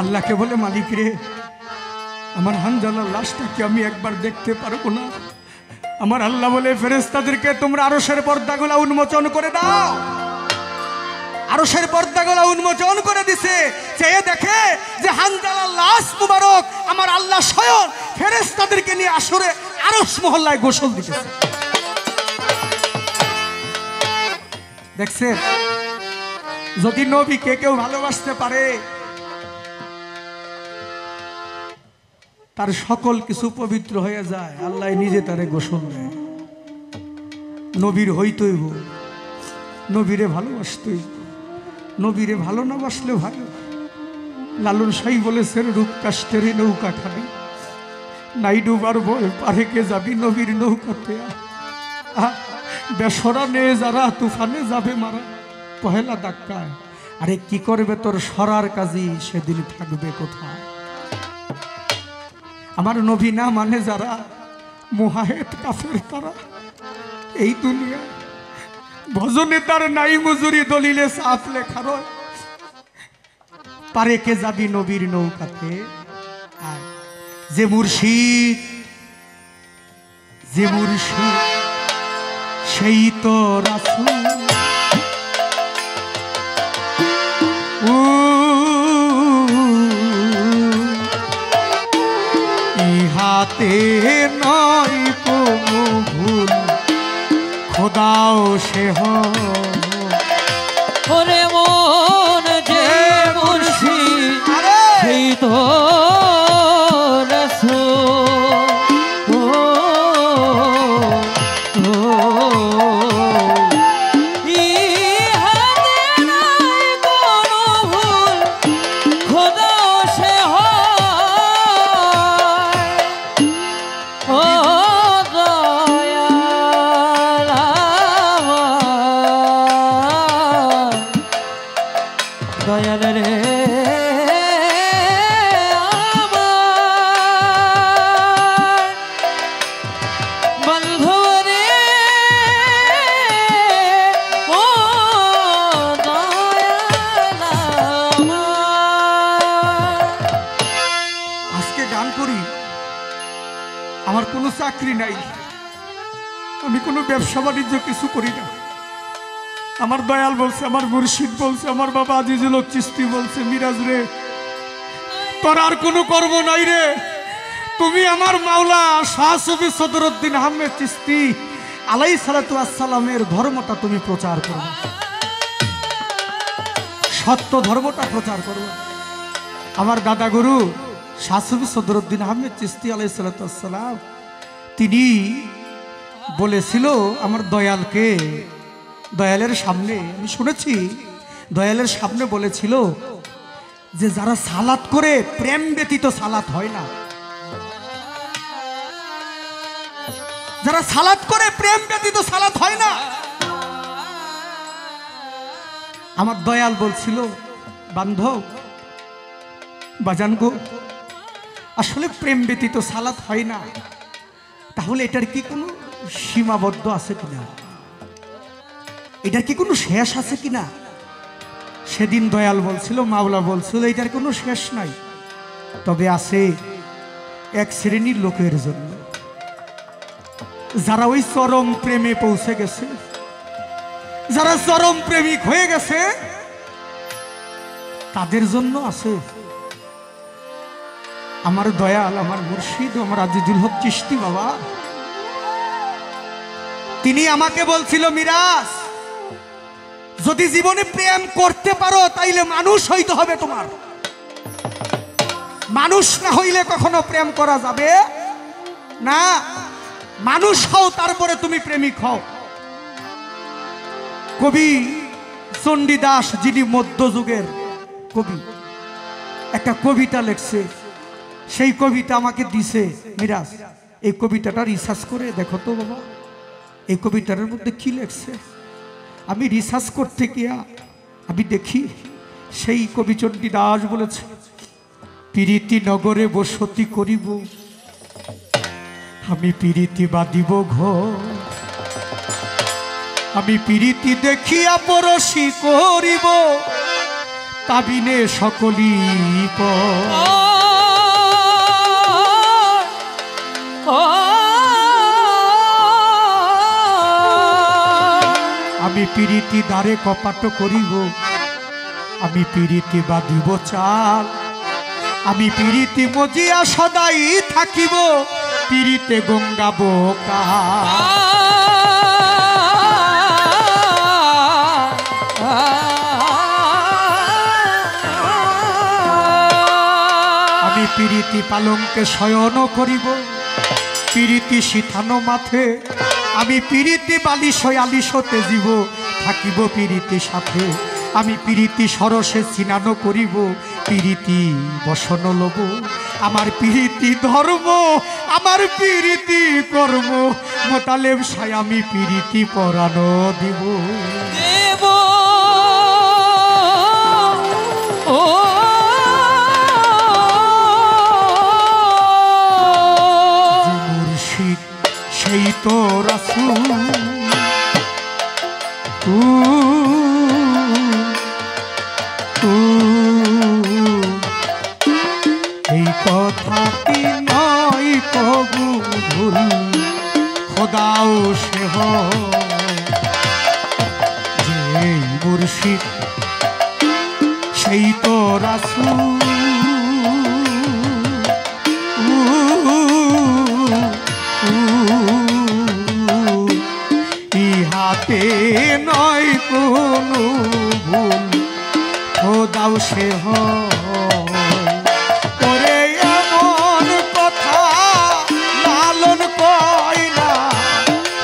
আল্লাহকে বলে, মালিক রে, আমার হানজালার লাশটা কি আমি একবার দেখতে পারবো না? আমার আল্লাহ বলে, ফেরেশতাদেরকে তোমরা আরশের পর্দাগুলা উন্মোচন করে দাও। আরশের পর্দাগুলা উন্মোচন করে দিছে, চেয়ে দেখে যে হানজালার লাশ মুবারক আমার আল্লাহ স্বয়ং ফেরেশতাদেরকে নিয়ে আসরে আরশ মহল্লায় গোসল দিতেছে। দেখছেন, যদি নবীকে কেউ ভালোবাসতে পারে তার সকল কিছু পবিত্র হয়ে যায়, আল্লাহ নিজে তারে গোসল দেয়। নবীর হইতইব, নবীরে ভালোবাসতই, নবীরে ভালো না বাসলে ভালো। লালন সাই বলেছেন, রূপ কাষ্টের নৌকা খাবি, নাই ডুবার ভয় পারে কে যাবি নবীর নৌকাতে। বেসরা নে যারা তুফানে যাবে মারা, পহেলা ধাক্কায়। আরে কি করবে তোর সরার কাজী, সেদিন থাকবে কোথায়? আমার নবী না মানে যারা মুহাহেদ কাফের, তারা এই দুনিয়া ভজনে তার নাই মজুরি, দলিলে সাফ লেখা রয়, পারে কে যাবি নবীর নৌকাতে। আর যে মুর্শিদ, যে মুর্শিদ সেই তো রাসূল। ইহাতে নয় কোনো ভুল, খোদাও সে ওরে মন যে মুর্শিদ সেই তো দয়াল রে আমার কোনো চাকরি নাই, আমি কোনো ব্যবসা বাণিজ্য কিছু করি না। আমার দয়াল বলছে, আমার মুর্শিদ বলছে, আমার বাবা আজিজুল হক চিশতি বলছে, মিরাজ রে তোর আর কোনো কর্ম নাই রে, তুমি আমার মাওলা শাহ সুফি সদরুদ্দিন আহমেদ চিশতি আলাইহিস সালাতু ওয়াস সালামের ধর্মটা তুমি প্রচার করো, সত্য ধর্মটা প্রচার করো। আমার দাদা গুরু শাহ সুফি সদরুদ্দিন আহমেদ চিশতি আলাইহিস সালাতু ওয়াস সালাম তিনি বলেছিল আমার দয়ালকে, দয়ালের সামনে আমি শুনেছি, দয়ালের সামনে বলেছিল যে যারা সালাত করে প্রেম ব্যতীত সালাত হয় না, যারা সালাত করে প্রেম ব্যতীত সালাত হয় না। আমার দয়াল বলছিল বান্ধব বাজান গো, আসলে প্রেম ব্যতীত সালাত হয় না, তাহলে এটার কি কোনো সীমাবদ্ধ আছে কিনা, এটার কি কোনো শেষ আছে কিনা? সেদিন দয়াল বলছিল, মাওলা বলছিল এটার কোনো শেষ নাই, তবে আছে এক শ্রেণীর লোকের জন্য, যারা ওই চরম প্রেমে পৌঁছে গেছে, যারা চরম প্রেমিক হয়ে গেছে, তাদের জন্য আছে। আমার দয়াল, আমার মুর্শিদ, আমার আজিজুল হক চিশতি বাবা, তিনি আমাকে বলছিল মিরাজ যদি জীবনে প্রেম করতে পারো তাইলে মানুষ হইতে হবে তোমার, মানুষ না হইলে কখনো প্রেম করা যাবে না, মানুষ হও তারপরে তুমি প্রেমিক হও। কবি চণ্ডীদাস যিনি মধ্যযুগের কবি, একটা কবিতা লেখছে, সেই কবিতা আমাকে দিছে, মিরাজ এই কবিতাটা রিসার্চ করে দেখো তো বাবা, এই কবিতার মধ্যে কি লেখছে। আমি রিসার্চ করতে গিয়া আমি দেখি সেই কবি চণ্ডীদাস বলেছে, প্রীতি নগরে বসতি করিব, আমি প্রীতি বাঁধিব ঘর, আমি প্রীতি দেখিয়া পরশি করিব, তাবিনে সকলি আমি প্রীতি দ্বারে কপাট করিব, আমি প্রীতি বাঁধিব চাল, আমি প্রীতি মজিয়া সদাই থাকিব, প্রীতে গঙ্গাব আমি প্রীতি পালঙ্কে শয়ন করিব, প্রীতি সিথানো মাথে, আমি প্রীতি বালিশ আলিশতে জীব, থাকিব প্রীতি সাথে, আমি প্রীতি সরসে স্নানো করিব, প্রীতি বসন লব, আমার প্রীতি ধর্ম, আমার প্রীতি কর্ম, মোতালেব সাই আমি প্রীতি পরানো দিব দেব ও মুর্শিদ সেই তো রাসূল, এই কথাটি নয় কবু ভুল, খোদাও সে যে মুর্শিদ সেই তো রাসূল, ইহাতে নয় কোনো ভুল, খোদাও সে ওরে এমন কথা লালন কয় না,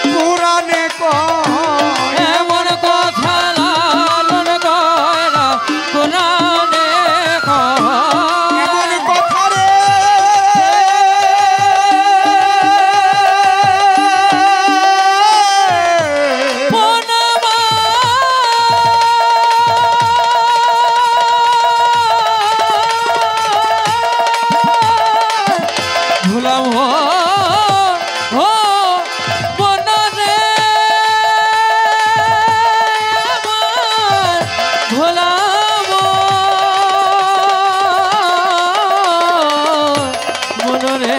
কোরআনে কয়, এমন কথা লালন কয় না, কোরআনে কয়, এমন কথা রে ভুলাম ও বনরে আমার ভুলাম মনরে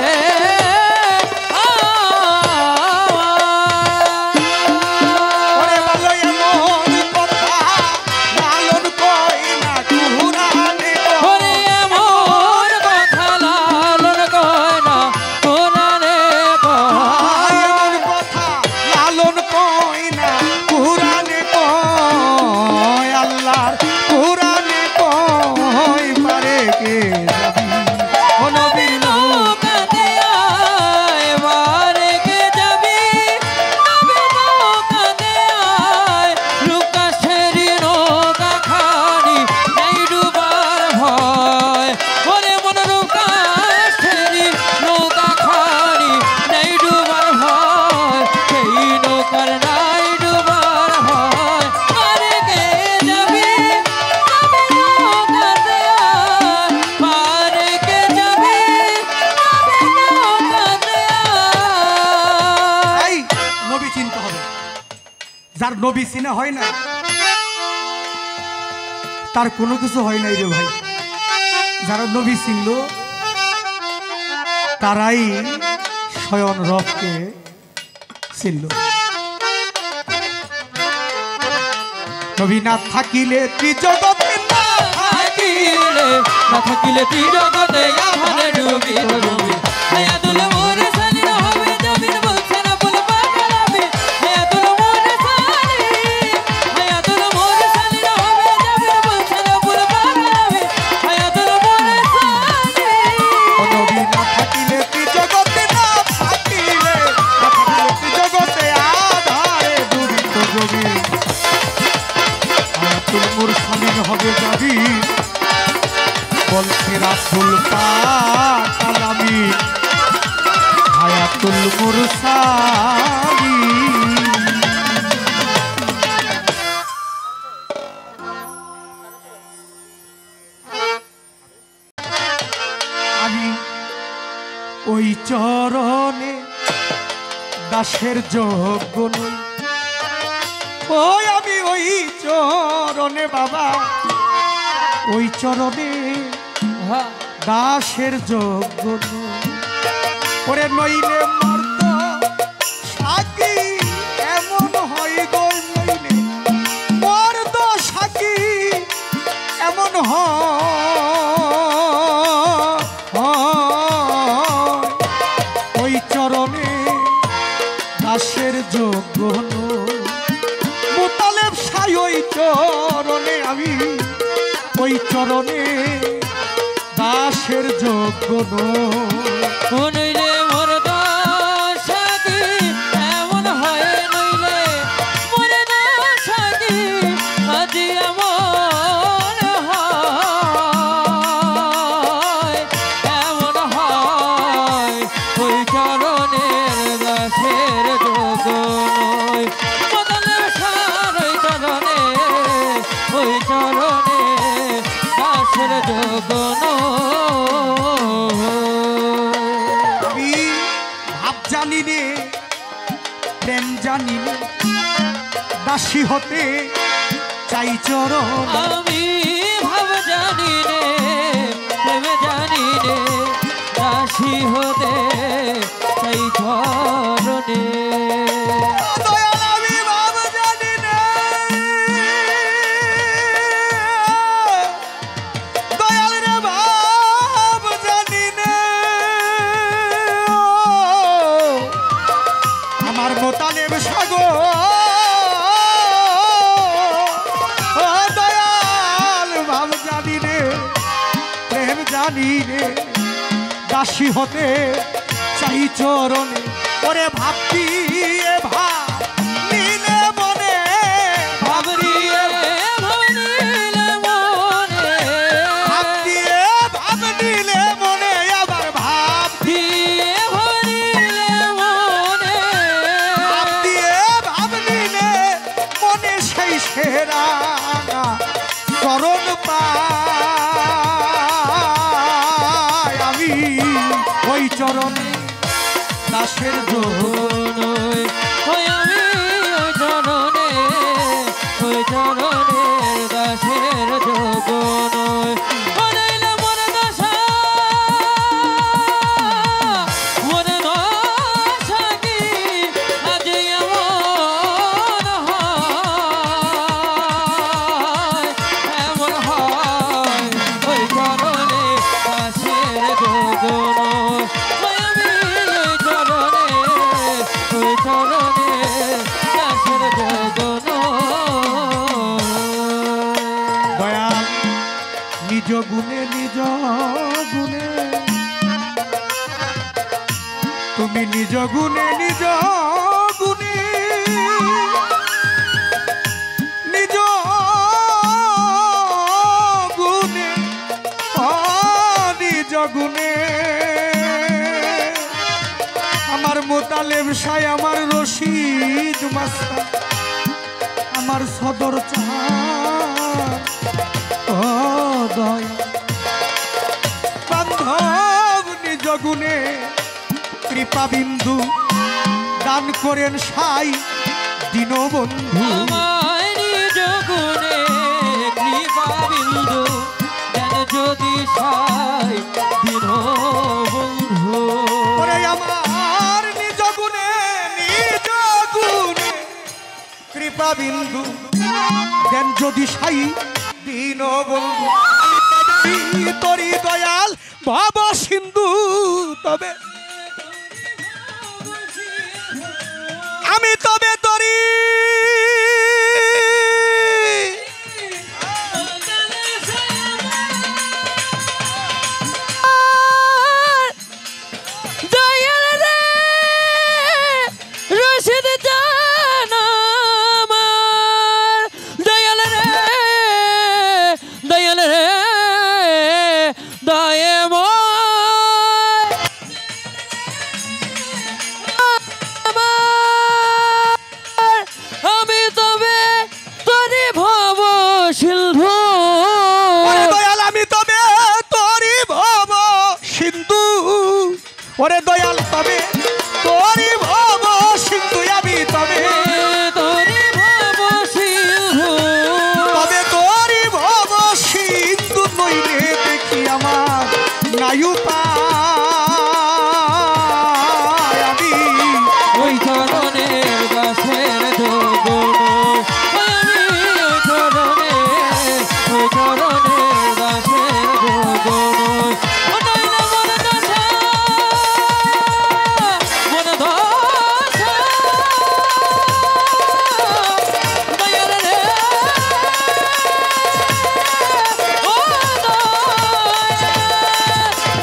যার নবী চিনা হয় না তার কোনো কিছু হয় নাই রে ভাই। যারা নবী চিনল তারাই স্বয়ং রবকে চিনল। নবী না থাকিলে ত্রিজগতে না থাকিলে ত্রিজগতে আধারে ডুবি ডুবি হায়াতুল মুরসালিন হবে জমিন বলছে না বল পাগল আমি হায়াতুল মুরসালিন হায়াতুল মুরসালিন হবে জমিন বলছে না বল পাগল আমি হায়াতুল মুরসালিন। ও নবী না থাকিলে ত্রিজগতে না থাকিলে ত্রিজগতে আধারে ডুবি তো ডুবি হায়াতুল মুরসালিন হবে যাবি বলছে রাসূল পাক আলামি হায়াতুল মুরসালিন। আমি ওই চরণে দাসের যোগ্য নই, ওই আমি ওই চরণে বাবা ওই চরণে দাসের যোগ্য নই। ওরে নইলে মর্ত সাকি এমন হয় গো, নইলে মর্দ সাকি এমন ওই চরণে দাসের যোগ্য নই। মুতালেব সাই ওই চরণে আমি ওই চরণে দাসের যোগ্য নই। নইলে মোর দশাকি এমন হয় নইলে মোর দশাকি আজি এমন হয় এমন হয় ওই চরণের দাসের যোগ্য নই। বদলের সার ওই চরণে দাসের যোগ্য আমি ভাব জানি রে প্রেম জানি রে দাসী হতে চাই চরণ। আমি ভাব জানি রে প্রেম জানি রে দাসী হতে চাই চরণে। দয়াল আমি ভাব জানি রে, দয়াল রে ভাব জানি রে, আমার মোতালেব সাগর দয়াল ভাব জানি রে প্রেম জানি রে দাসী হতে চাই চরণে। ওরে ভাবতি ভাব নিলে মনে ভাবরি ভাবনিলে মনে ভাবতি ভাব নিলে মনে আবার ভাবতি ভাবনিলে মনে ভাবতি ভাব নিলে মনে সেই সেরা চরণ পাই আমি ওই চরণে দাসের যোগ্য নই। ওই আমি ওই চরণে ওই চরণের দাসের যোগ্য নই। নইলে মোর দশা মোর দশা কি আজ এমন হয় এমন হয় ওই চরণে দাসের যোগ্য নই। ওই আমি ওই চরণে দাসের যোগ্য নই। দয়াল নিজ গুণে নিজ গুণে তুমি নিজ গুণে নিজ গুণে নিজ গুণে নিজ গুণে আমার মোতালেব সাই আমার রশিদ মাস্টার আমার সদর চাঁদ ও দয়া বান্ধব নিজ গুণে কৃপা বিন্দু দান করেন সাই দীনবন্ধু আমায় নিজ গুণে কৃপা বিন্দু দেন যদি সাই দীনবন্ধু। ওরে আমার নিজ গুণে কৃপা বিন্দু দেন যদি সাই দীনবন্ধু। আমি তরি দয়াল ভব সিন্ধু তবে আমি তবে তরি দয়াল রে রশিদ জান আমার দয়াল রে দয়াল রে আমি তবে তরি ভব সিন্ধু। দয়াল আমি তবে তরি ভব সিন্ধু। ওরে দয়াল তবে তরি ভব সিন্ধু আমি তবে তরি ভব সিন্ধু তবে তরি ভব সিন্ধু নইলে দেখি আমার নায়ুপা আমি ওই চরণের দাসের যোগন আমি ওই চরণের দাসের যোগন নইলে মন দশা দয়াল রে ও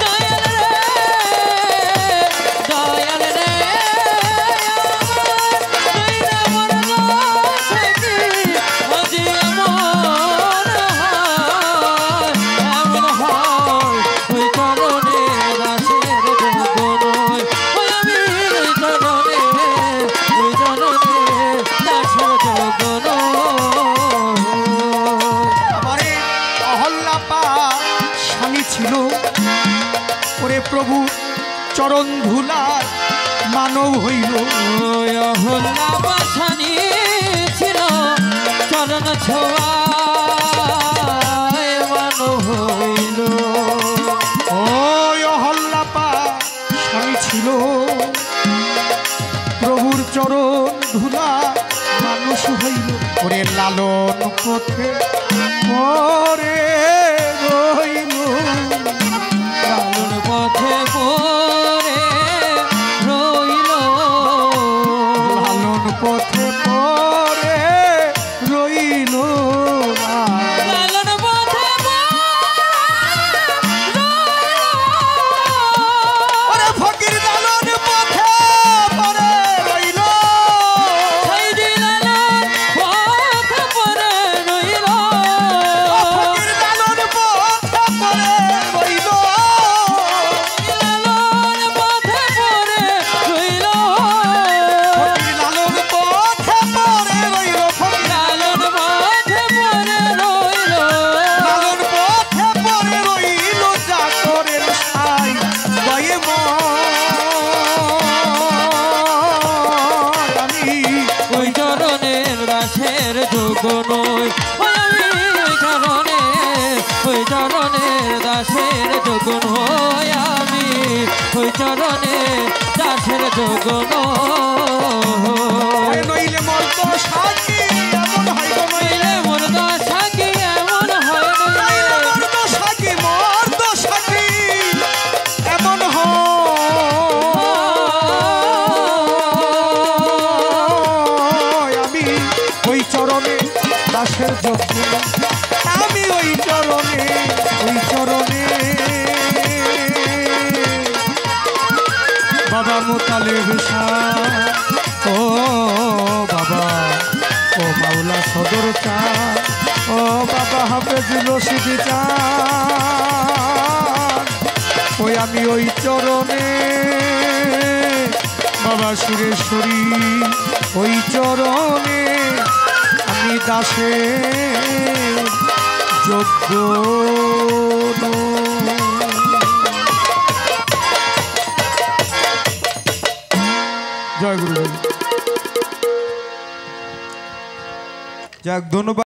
দয়াল রে দয়াল রে নইলে মন দশা কি আজি এমন হয় ওই চরণের দাসের যোগন ওই আমি ওই চরণের দাসের যোগন। আমারে অহল্যাপা স্বামী ছিল ওরে প্রভু চরণ ধুলার মানব হইল। হল্লা পাশানি ছিল চরণ ছোঁয়া মানব হইল। ওই অহল্যাপা স্বামী ছিল প্রভুর চরণ ধুলা মানুষ হইল। ওরে লালন পথে ওরে রইল লালন পথে পরে রইল লালন পথে পরে রইল লালন পথে ওরে ফকির লালন পথে পরে রইল সাইদি লালন পথে পরে রইল ফকির লালন পথে পরে রইল লালন পথে পরে রইল ফকির লালন পথে পরে রইল ফকির লালন পথে পরে রইল লালন পথে পরে রইল যা করে সাই দয়ে আমি ওই চরণের দাসের যোগ নই আমি ওই চরণের দাসের যোগ নই আমি ওই চরণের দাসের যোগ নই। নইলে মর্দ সাক্ষী এমন হয় গো নইলে নইলে মোর দশা কি এমন হয় নইলে মর্দ সাক্ষী এমন হয় আমি ওই চরণে দাসের যোগ্য আমি ওই চরণে বাবা মোতালেব শাহ ও বাবা ও মাওলা সদর চা ও বাবা হাফেজ রশিদ চা ওই আমি ওই চরণে বাবা সুরেশ্বরী ওই চরণে আমি দাসের যোগ্য জয় গুরু। যাক ধন্যবাদ।